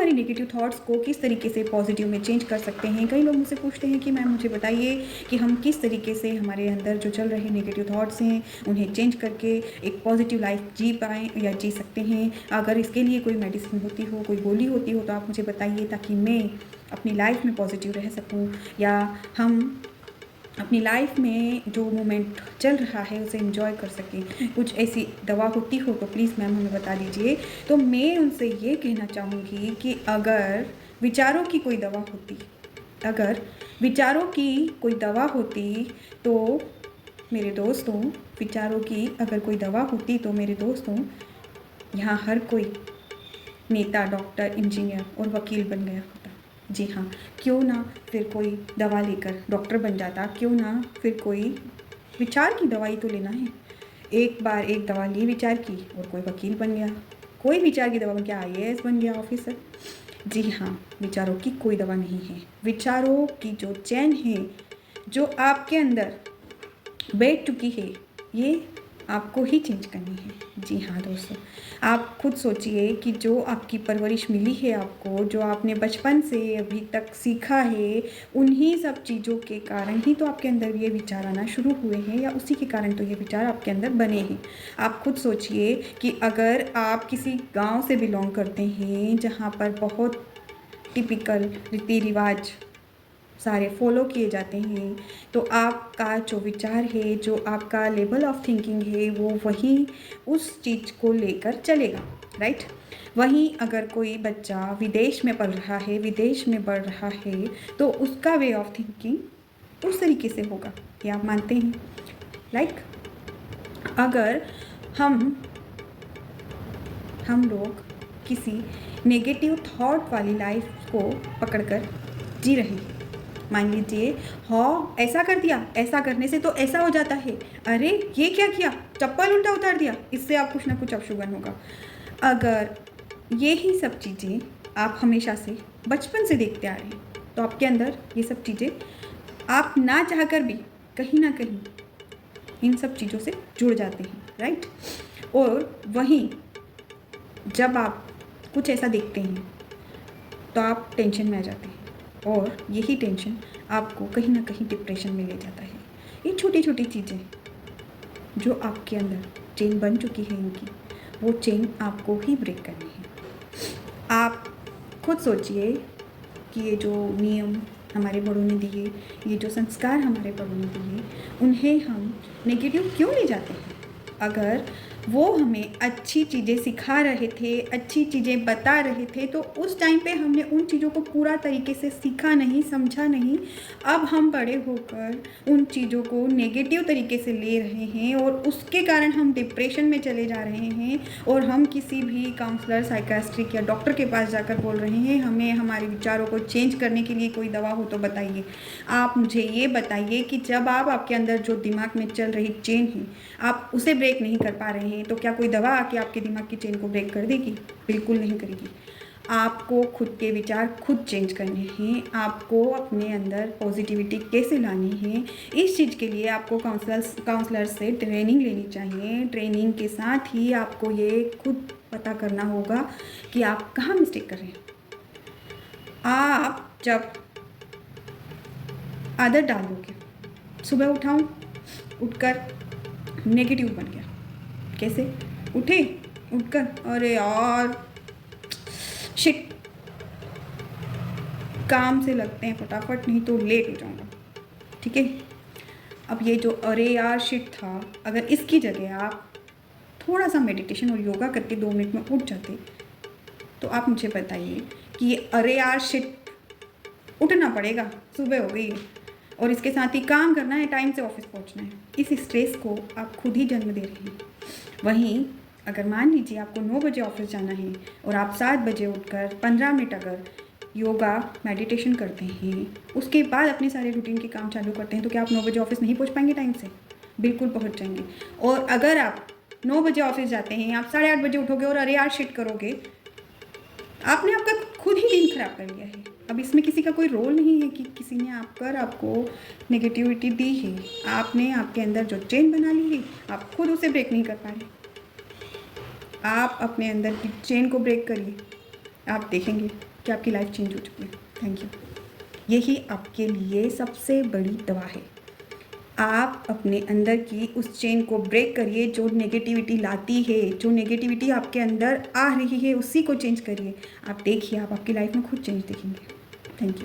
हमारे negative thoughts को किस तरीके से पॉजिटिव में चेंज कर सकते हैं। कई लोग मुझसे पूछते हैं कि मैम मुझे बताइए कि हम किस तरीके से हमारे अंदर जो चल रहे नेगेटिव थॉट्स हैं उन्हें चेंज करके एक पॉजिटिव लाइफ जी पाएँ या जी सकते हैं। अगर इसके लिए कोई मेडिसिन होती हो, कोई गोली होती हो तो आप मुझे बताइए, ताकि मैं अपनी लाइफ में पॉजिटिव रह सकूं, या हम अपनी लाइफ में जो मोमेंट चल रहा है उसे एंजॉय कर सकें। कुछ ऐसी दवा होती हो तो प्लीज़ मैम हमें बता दीजिए। तो मैं उनसे ये कहना चाहूँगी कि अगर विचारों की कोई दवा होती, अगर विचारों की कोई दवा होती तो मेरे दोस्तों, विचारों की अगर कोई दवा होती तो मेरे दोस्तों, यहाँ हर कोई नेता, डॉक्टर, इंजीनियर और वकील बन गया होता। जी हाँ, क्यों ना फिर कोई दवा लेकर डॉक्टर बन जाता, क्यों ना फिर कोई विचार की दवाई तो लेना है। एक बार एक दवा ली विचार की और कोई वकील बन गया, कोई विचार की दवा बन गया IAS बन गया, ऑफिसर। जी हाँ, विचारों की कोई दवा नहीं है। विचारों की जो चैन है, जो आपके अंदर बैठ चुकी है, ये आपको ही चेंज करनी है। जी हाँ दोस्तों, आप खुद सोचिए कि जो आपकी परवरिश मिली है आपको, जो आपने बचपन से अभी तक सीखा है, उन्हीं सब चीज़ों के कारण ही तो आपके अंदर ये विचार आना शुरू हुए हैं, या उसी के कारण तो ये विचार आपके अंदर बने हैं। आप खुद सोचिए कि अगर आप किसी गांव से बिलोंग करते हैं जहाँ पर बहुत टिपिकल रीति रिवाज सारे फॉलो किए जाते हैं, तो आपका जो विचार है, जो आपका लेवल ऑफ थिंकिंग है, वो वही उस चीज़ को लेकर चलेगा, राइट। वहीं अगर कोई बच्चा विदेश में पढ़ रहा है, विदेश में बढ़ रहा है, तो उसका वे ऑफ थिंकिंग उस तरीके से होगा। ये आप मानते हैं? लाइक अगर हम लोग किसी नेगेटिव थॉट वाली लाइफ को पकड़कर जी रहे हैं, मान लीजिए हाँ ऐसा कर दिया, ऐसा करने से तो ऐसा हो जाता है, अरे ये क्या किया, चप्पल उल्टा उतार दिया, इससे आप कुछ ना कुछ अपशुगन होगा। अगर ये ही सब चीज़ें आप हमेशा से बचपन से देखते आ रहे हैं, तो आपके अंदर ये सब चीज़ें आप ना चाहकर भी कहीं ना कहीं इन सब चीज़ों से जुड़ जाते हैं, राइट। और वहीं जब आप कुछ ऐसा देखते हैं तो आप टेंशन में आ जाते हैं, और यही टेंशन आपको कहीं ना कहीं डिप्रेशन में ले जाता है। ये छोटी छोटी चीज़ें जो आपके अंदर चेन बन चुकी है इनकी, वो चेन आपको ही ब्रेक करनी है। आप खुद सोचिए कि ये जो नियम हमारे बड़ों ने दिए, ये जो संस्कार हमारे बड़ों ने दिए, उन्हें हम नेगेटिव क्यों ले जाते हैं। अगर वो हमें अच्छी चीज़ें सिखा रहे थे, अच्छी चीज़ें बता रहे थे, तो उस टाइम पे हमने उन चीज़ों को पूरा तरीके से सीखा नहीं, समझा नहीं। अब हम बड़े होकर उन चीज़ों को नेगेटिव तरीके से ले रहे हैं, और उसके कारण हम डिप्रेशन में चले जा रहे हैं, और हम किसी भी काउंसलर, साइकियाट्रिस्ट या डॉक्टर के पास जाकर बोल रहे हैं हमें हमारे विचारों को चेंज करने के लिए कोई दवा हो तो बताइए। आप मुझे ये बताइए कि जब आप आपके अंदर जो दिमाग में चल रही चेन है, आप उसे ब्रेक नहीं कर पा रहे हैं, तो क्या कोई दवा आके आपके दिमाग की चेन को ब्रेक कर देगी? बिल्कुल नहीं करेगी। आपको खुद के विचार खुद चेंज करने हैं। आपको अपने अंदर पॉजिटिविटी कैसे लानी है, इस चीज़ के लिए आपको काउंसलर से ट्रेनिंग लेनी चाहिए। ट्रेनिंग के साथ ही आपको ये खुद पता करना होगा कि आप कहाँ मिस्टेक कर रहे हैं। आप जब आदत डालोगे, सुबह उठाऊं, उठकर नेगेटिव बन गया, कैसे उठे, उठकर अरे यार शिट, काम से लगते हैं फटाफट नहीं तो लेट हो जाऊंगा, ठीक है। अब ये जो अरे यार शिट था, अगर इसकी जगह आप थोड़ा सा मेडिटेशन और योगा करके 2 मिनट में उठ जाते, तो आप मुझे बताइए कि ये अरे यार शिट उठना पड़ेगा, सुबह हो गई है और इसके साथ ही काम करना है, टाइम से ऑफिस पहुंचना है, इस स्ट्रेस को आप खुद ही जन्म दे रहे हैं। वहीं अगर मान लीजिए आपको 9 बजे ऑफिस जाना है और आप 7 बजे उठकर 15 मिनट अगर योगा मेडिटेशन करते हैं, उसके बाद अपने सारे रूटीन के काम चालू करते हैं, तो क्या आप 9 बजे ऑफिस नहीं पहुंच पाएंगे टाइम से? बिल्कुल पहुंच जाएंगे। और अगर आप 9 बजे ऑफिस जाते हैं, आप 8:30 बजे उठोगे और अरे यार शिट करोगे, आपने आपका खुद ही दिन खराब कर लिया है। अब इसमें किसी का कोई रोल नहीं है कि किसी ने आपको नेगेटिविटी दी है। आपने आपके अंदर जो चेन बना ली है, आप खुद उसे ब्रेक नहीं कर पा रहे। आप अपने अंदर की चेन को ब्रेक करिए, आप देखेंगे कि आपकी लाइफ चेंज हो चुकी है। Thank you. यही आपके लिए सबसे बड़ी दवा है। आप अपने अंदर की उस चेन को ब्रेक करिए जो नेगेटिविटी लाती है, जो नेगेटिविटी आपके अंदर आ रही है उसी को चेंज करिए। आप देखिए, आप आपकी लाइफ में खुद चेंज देखेंगे। Thank you.